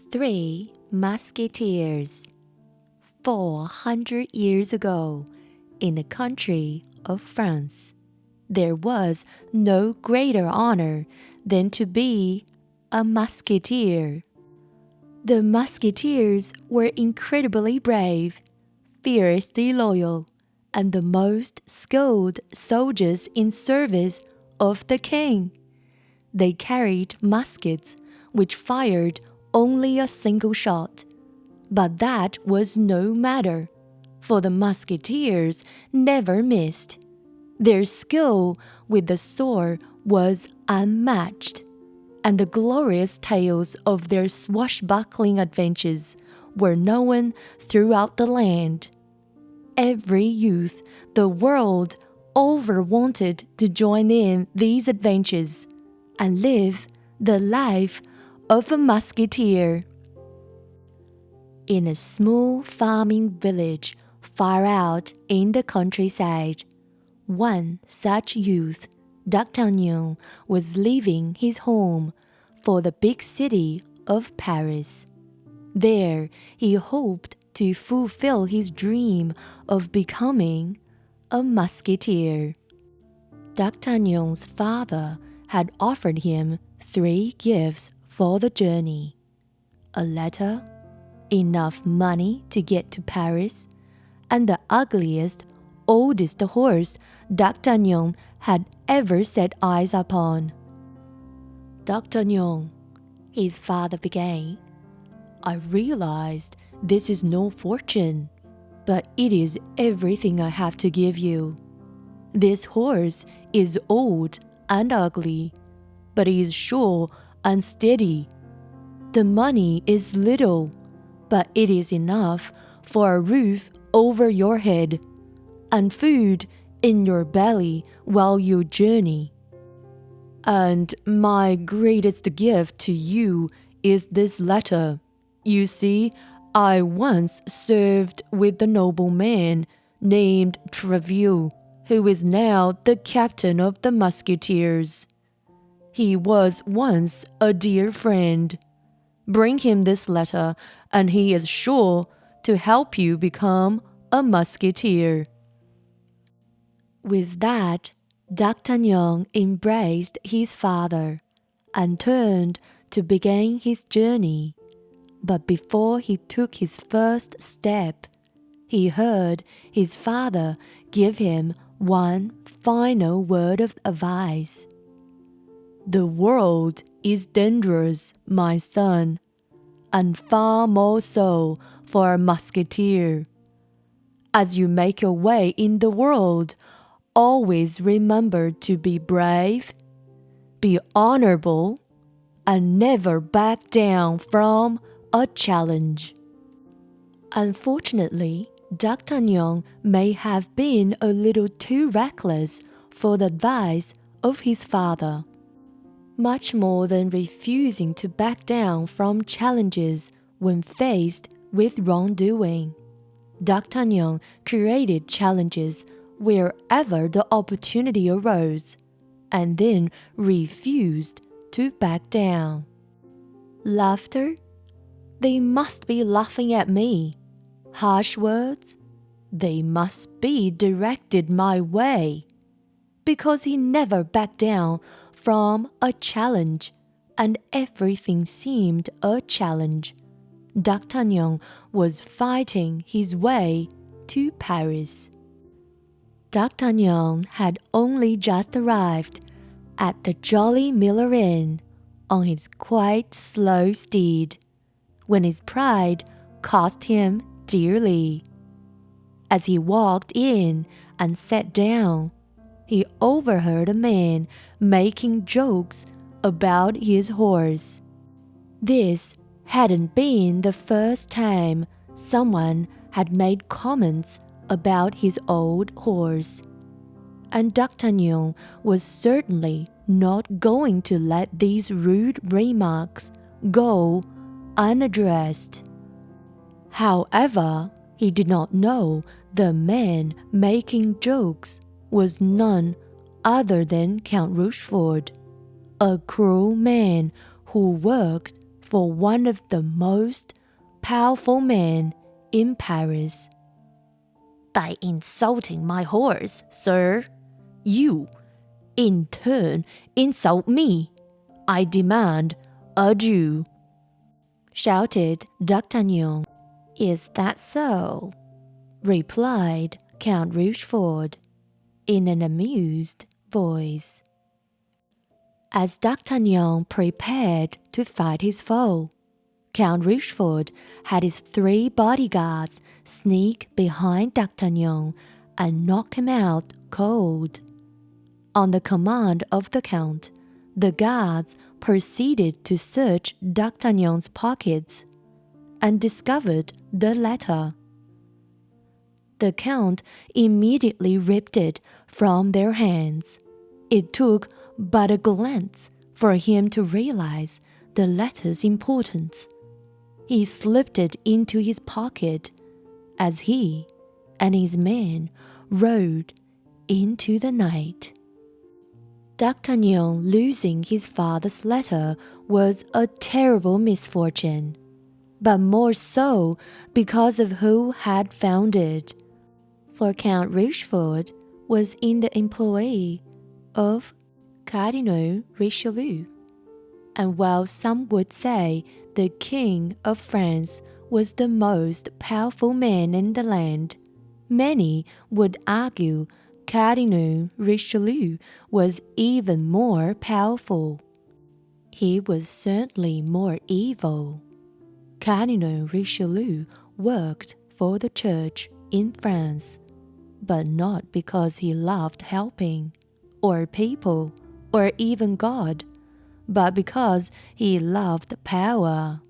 Three Musketeers. 400 years ago, in the country of France, there was no greater honor than to be a musketeer. The musketeers were incredibly brave, fiercely loyal, and the most skilled soldiers in service of the king. They carried muskets which fired only a single shot. But that was no matter, for the musketeers never missed. Their skill with the sword was unmatched, and the glorious tales of their swashbuckling adventures were known throughout the land. Every youth the world over wanted to join in these adventures and live the life of a musketeer. In a small farming village far out in the countryside, one such youth, D'Artagnan, was leaving his home for the big city of Paris. There, he hoped to fulfill his dream of becoming a musketeer. D'Artagnan's father had offered him 3 gifts for the journey: a letter, enough money to get to Paris, and the ugliest, oldest horse D'Artagnan had ever set eyes upon. "D'Artagnan," his father began, "I realized this is no fortune, but it is everything I have to give you. This horse is old and ugly, but he is sure and steady. The money is little, but it is enough for a roof over your head and food in your belly while you journey. And my greatest gift to you is this letter. You see, I once served with a nobleman named Treville, who is now the captain of the Musketeers. He was once a dear friend. Bring him this letter, and he is sure to help you become a musketeer." With that, D'Artagnan embraced his father and turned to begin his journey. But before he took his first step, he heard his father give him one final word of advice. "The world is dangerous, my son, and far more so for a musketeer. As you make your way in the world, always remember to be brave, be honorable, and never back down from a challenge." Unfortunately, D'Artagnan may have been a little too reckless for the advice of his father. Much more than refusing to back down from challenges when faced with wrongdoing, D'Artagnan created challenges wherever the opportunity arose, and then refused to back down. Laughter? They must be laughing at me. Harsh words? They must be directed my way. Because he never backed down from a challenge, and everything seemed a challenge, D'Artagnan was fighting his way to Paris. D'Artagnan had only just arrived at the Jolly Miller Inn on his quite slow steed, when his pride cost him dearly. As he walked in and sat down, he overheard a man making jokes about his horse. This hadn't been the first time someone had made comments about his old horse, and D'Artagnan was certainly not going to let these rude remarks go unaddressed. However, he did not know the man making jokes was none other than Count Rochefort, a cruel man who worked for one of the most powerful men in Paris. By insulting my horse, sir, you, in turn, insult me. I demand adieu, shouted D'Artagnan. Is that so? Replied Count Rochefort in an amused voice. As D'Artagnan prepared to fight his foe, Count Rochefort had his 3 bodyguards sneak behind D'Artagnan and knock him out cold. On the command of the Count, the guards proceeded to search D'Artagnan's pockets and discovered the letter. The Count immediately ripped it from their hands. It took but a glance for him to realize the letter's importance. He slipped it into his pocket as he and his men rode into the night. D'Artagnan losing his father's letter was a terrible misfortune, but more so because of who had found it. For Count Rochefort was in the employ of Cardinal Richelieu, and while some would say the King of France was the most powerful man in the land, many would argue Cardinal Richelieu was even more powerful. He was certainly more evil. Cardinal Richelieu worked for the church in France, but not because he loved helping, or people, or even God, but because he loved power.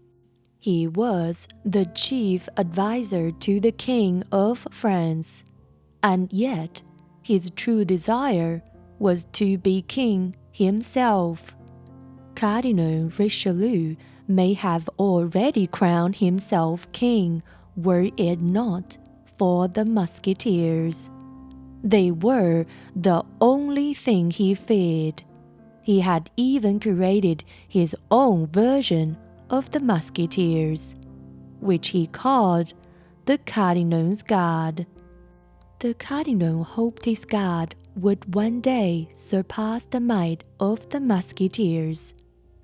He was the chief advisor to the King of France, and yet his true desire was to be king himself. Cardinal Richelieu may have already crowned himself king were it not for the Musketeers. They were the only thing he feared. He had even created his own version of the Musketeers, which he called the Cardinal's Guard. The Cardinal hoped his guard would one day surpass the might of the Musketeers,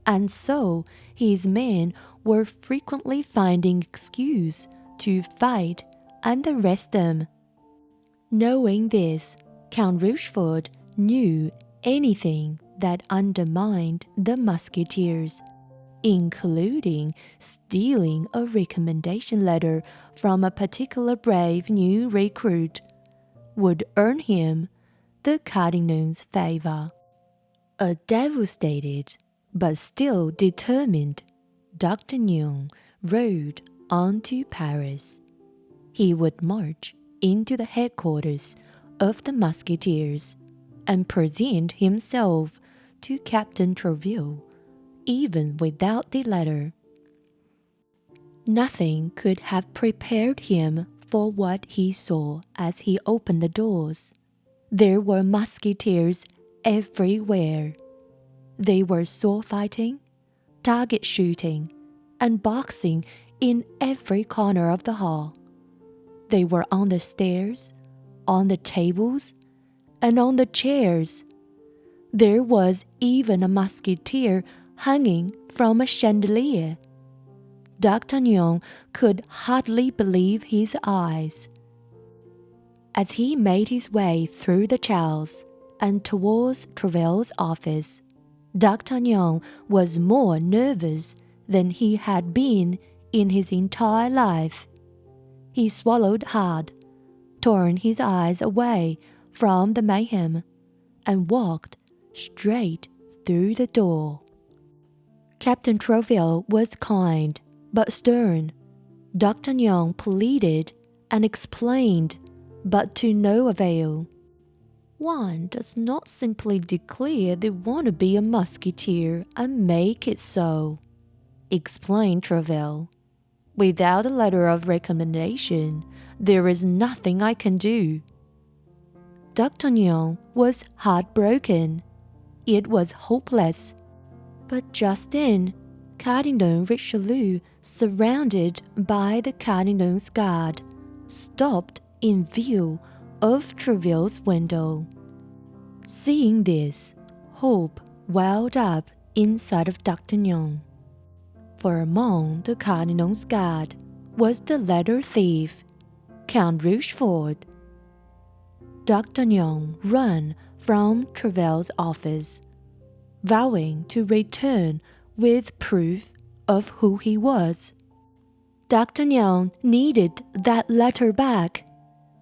and so his men were frequently finding excuse to fight and arrest them. Knowing this, Count Rochefort knew anything that undermined the Musketeers, including stealing a recommendation letter from a particular brave new recruit, would earn him the Cardinal's favor. A devastated, but still determined, D'Artagnan rode on to Paris. He would march into the headquarters of the Musketeers and present himself to Captain Trouville, even without the letter. Nothing could have prepared him for what he saw as he opened the doors. There were Musketeers everywhere. They were sword fighting, target shooting, and boxing in every corner of the hall. They were on the stairs, on the tables, and on the chairs. There was even a musketeer hanging from a chandelier. D'Artagnan could hardly believe his eyes. As he made his way through the Charles and towards Trouville's office, D'Artagnan was more nervous than he had been in his entire life. He swallowed hard, turned his eyes away from the mayhem, and walked straight through the door. Captain Trouville was kind, but stern. D'Artagnan pleaded and explained, but to no avail. One does not simply declare they want to be a musketeer and make it so, explained Trouville. Without a letter of recommendation, there is nothing I can do. D'Artagnan was heartbroken. It was hopeless. But just then, Cardinal Richelieu, surrounded by the Cardinal's guard, stopped in view of Treville's window. Seeing this, hope welled up inside of D'Artagnan. For among the Cardinal's guard was the letter thief, Count Rochefort. D'Artagnan ran from Treville's office, vowing to return with proof of who he was. D'Artagnan needed that letter back.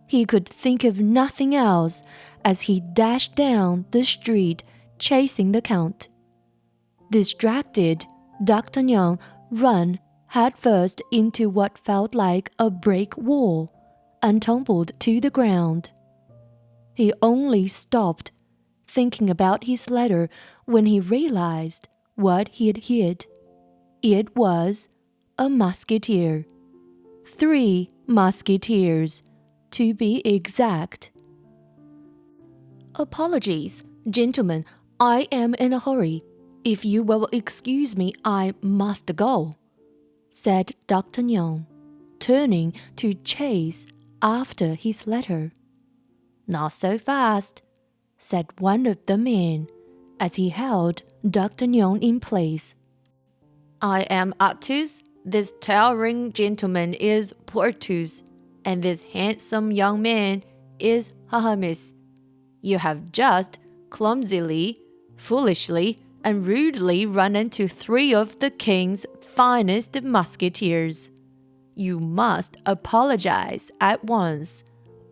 He could think of nothing else as he dashed down the street chasing the Count. Distracted, D'Artagnan ran headfirst into what felt like a brick wall and tumbled to the ground. He only stopped thinking about his letter when he realized what he had hid. It was a musketeer. 3 musketeers, to be exact. "Apologies, gentlemen, I am in a hurry. If you will excuse me, I must go," said D'Artagnan, turning to chase after his letter. "Not so fast," said one of the men, as he held D'Artagnan in place. "I am Athos, this towering gentleman is Porthos, and this handsome young man is Aramis. You have just clumsily, foolishly, and rudely run into 3 of the king's finest musketeers. You must apologize at once,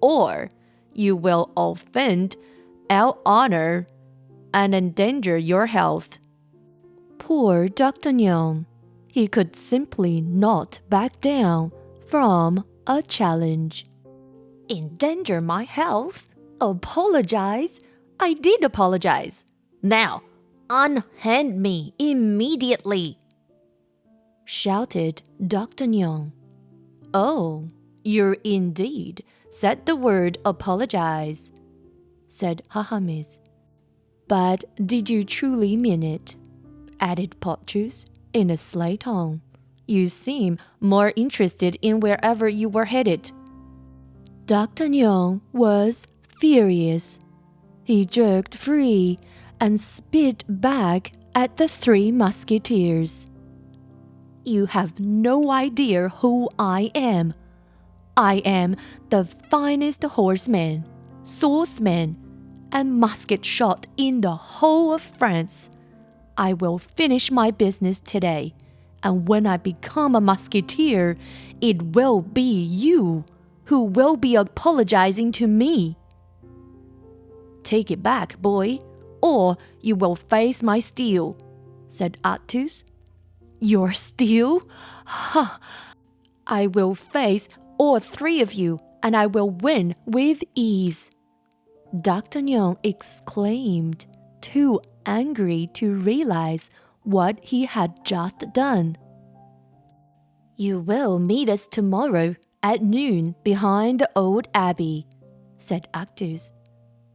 or you will offend our honor and endanger your health." Poor D'Artagnan! He could simply not back down from a challenge. "Endanger my health? Apologize? I did apologize. Now, unhand me immediately!" shouted D'Artagnan. "Oh, you indeed said the word apologize," said Aramis. "But did you truly mean it?" added Porthos in a sly tone. "You seem more interested in wherever you were headed." D'Artagnan was furious. He jerked free and spit back at the 3 musketeers. "You have no idea who I am. I am the finest horseman, swordsman, and musket shot in the whole of France. I will finish my business today, and when I become a musketeer, it will be you who will be apologizing to me." "Take it back, boy, or you will face my steel," said Athos. "Your steel? Ha! I will face all 3 of you, and I will win with ease," D'Artagnan exclaimed, too angry to realize what he had just done. "You will meet us tomorrow at noon behind the old abbey," said Athos.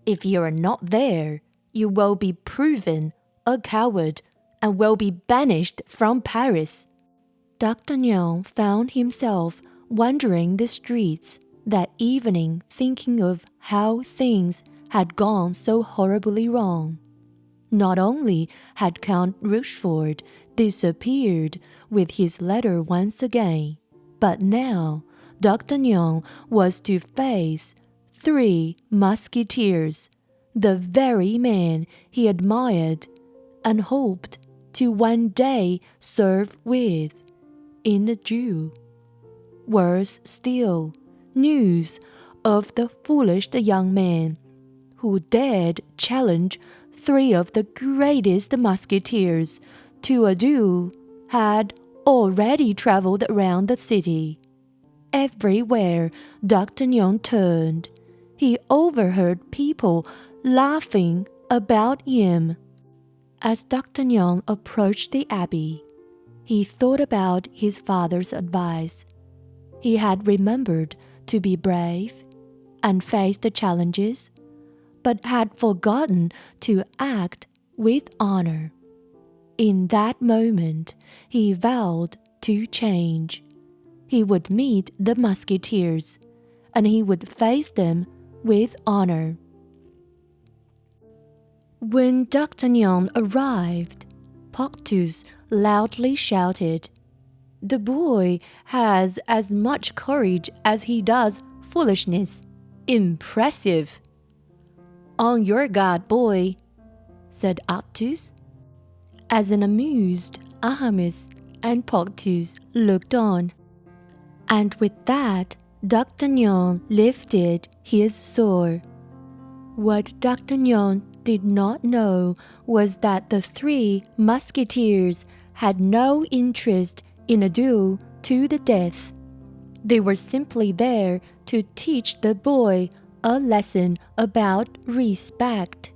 "If you are not there, you will be proven a coward and will be banished from Paris." D'Artagnan found himself wandering the streets that evening, thinking of how things had gone so horribly wrong. Not only had Count Rochefort disappeared with his letter once again, but now D'Artagnan was to face 3 musketeers, the very man he admired and hoped to one day serve with, in a duel. Worse still, news of the foolish young man who dared challenge 3 of the greatest musketeers to a duel had already traveled around the city. Everywhere D'Artagnan turned, he overheard people laughing about him. As D'Artagnan approached the abbey, he thought about his father's advice. He had remembered to be brave and face the challenges, but had forgotten to act with honor. In that moment, he vowed to change. He would meet the musketeers, and he would face them with honor. When D'Artagnan arrived, Porthos loudly shouted, "The boy has as much courage as he does foolishness. Impressive!" "On your guard, boy," said Athos. As an amused Aramis and Porthos looked on. And with that, D'Artagnan lifted his sword. What D'Artagnan did not know was that the three musketeers had no interest in a duel to the death. They were simply there to teach the boy a lesson about respect.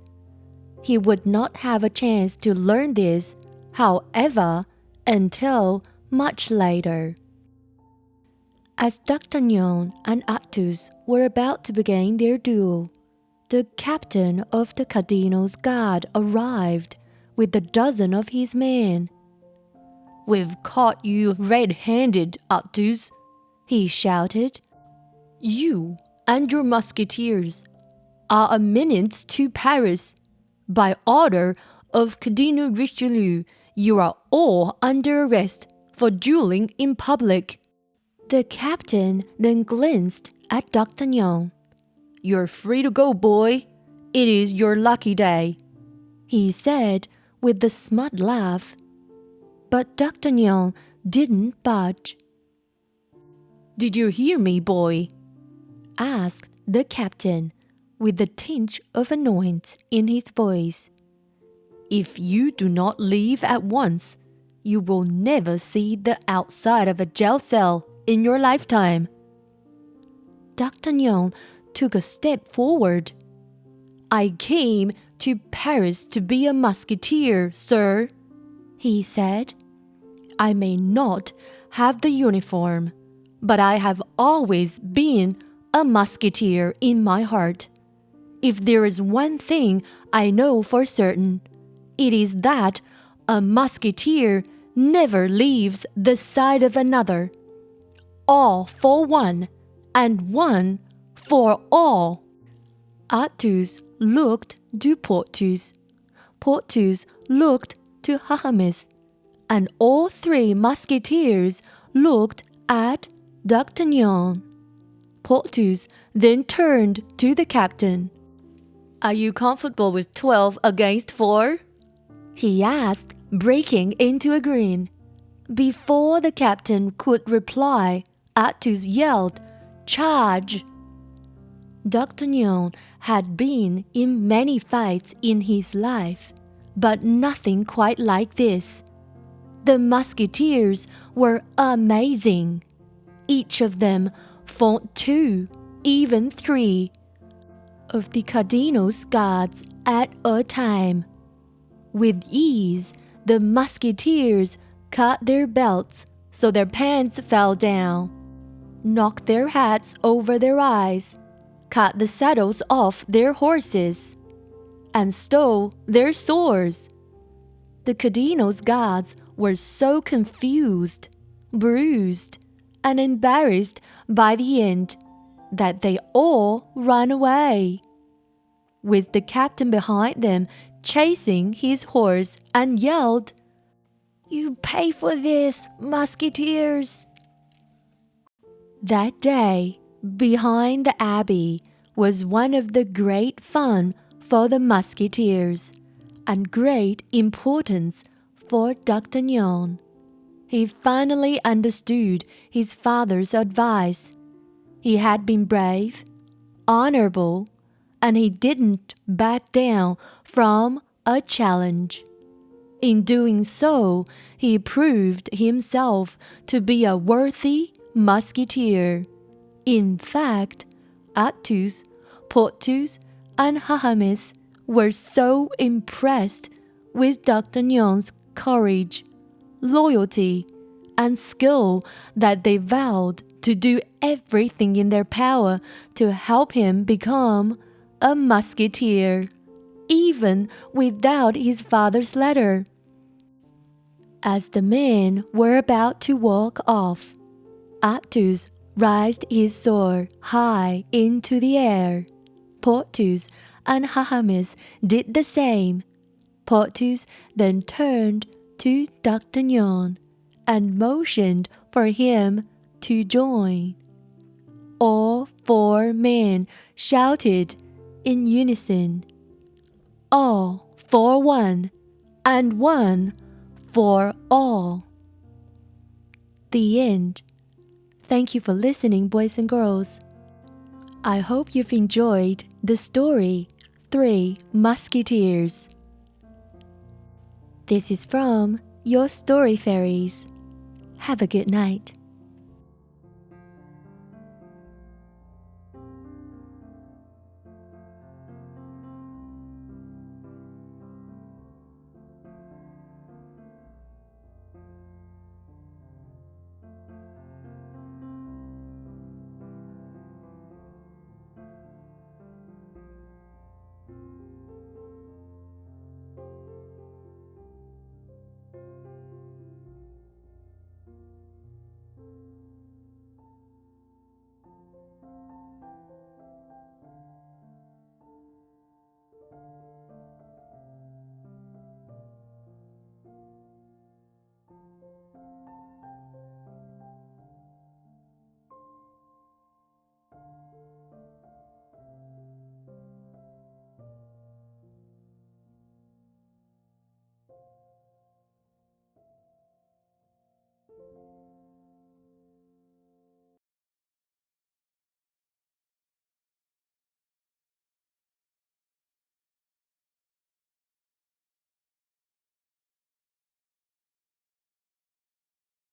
He would not have a chance to learn this, however, until much later. As D'Artagnan and Athos were about to begin their duel, the captain of the cardinal's guard arrived with a dozen of his men. "We've caught you red-handed, Athos," he shouted. "You and your musketeers are a menace to Paris. By order of Cardinal Richelieu, you are all under arrest for dueling in public." The captain then glanced at D'Artagnan. "You're free to go, boy. It is your lucky day," he said with a smart laugh. But D'Artagnan didn't budge. "Did you hear me, boy?" asked the captain with a tinge of annoyance in his voice. "If you do not leave at once, you will never see the outside of a jail cell in your lifetime." D'Artagnan took a step forward. "I came to Paris to be a musketeer, sir," he said. "I may not have the uniform, but I have always been a musketeer in my heart. If there is one thing I know for certain, it is that a musketeer never leaves the side of another. All for one, and one for all." Athos looked to Porthos. Porthos looked to Aramis, and all three musketeers looked at D'Artagnan. Porthos then turned to the captain. "Are you comfortable with 12 against 4? he asked, breaking into a grin. Before the captain could reply, Athos yelled, "Charge!" D'Artagnan had been in many fights in his life, but nothing quite like this. The musketeers were amazing. Each of them fought 2, even 3, of the cardinal's guards at a time. With ease, the musketeers cut their belts so their pants fell down, knocked their hats over their eyes, cut the saddles off their horses, and stole their swords. The cardinal's guards were so confused, bruised, and embarrassed by the end that they all ran away, with the captain behind them chasing his horse, and yelled, "You pay for this, musketeers!" That day, behind the abbey, was one of the great fun for the musketeers, and great importance for D'Artagnan. He finally understood his father's advice. He had been brave, honorable, and he didn't back down from a challenge. In doing so, he proved himself to be a worthy musketeer. In fact, Athos, Porthos, and Aramis were so impressed with D'Artagnan's courage, loyalty, and skill that they vowed to do everything in their power to help him become a musketeer, even without his father's letter. As the men were about to walk off, Athos raised his sword high into the air. Porthos and Aramis did the same. Porthos then turned to D'Artagnan and motioned for him to join. All four men shouted in unison, "All for one, and one for all." The end. Thank you for listening, boys and girls. I hope you've enjoyed the story, Three Musketeers. This is from Your Story Fairies. Have a good night.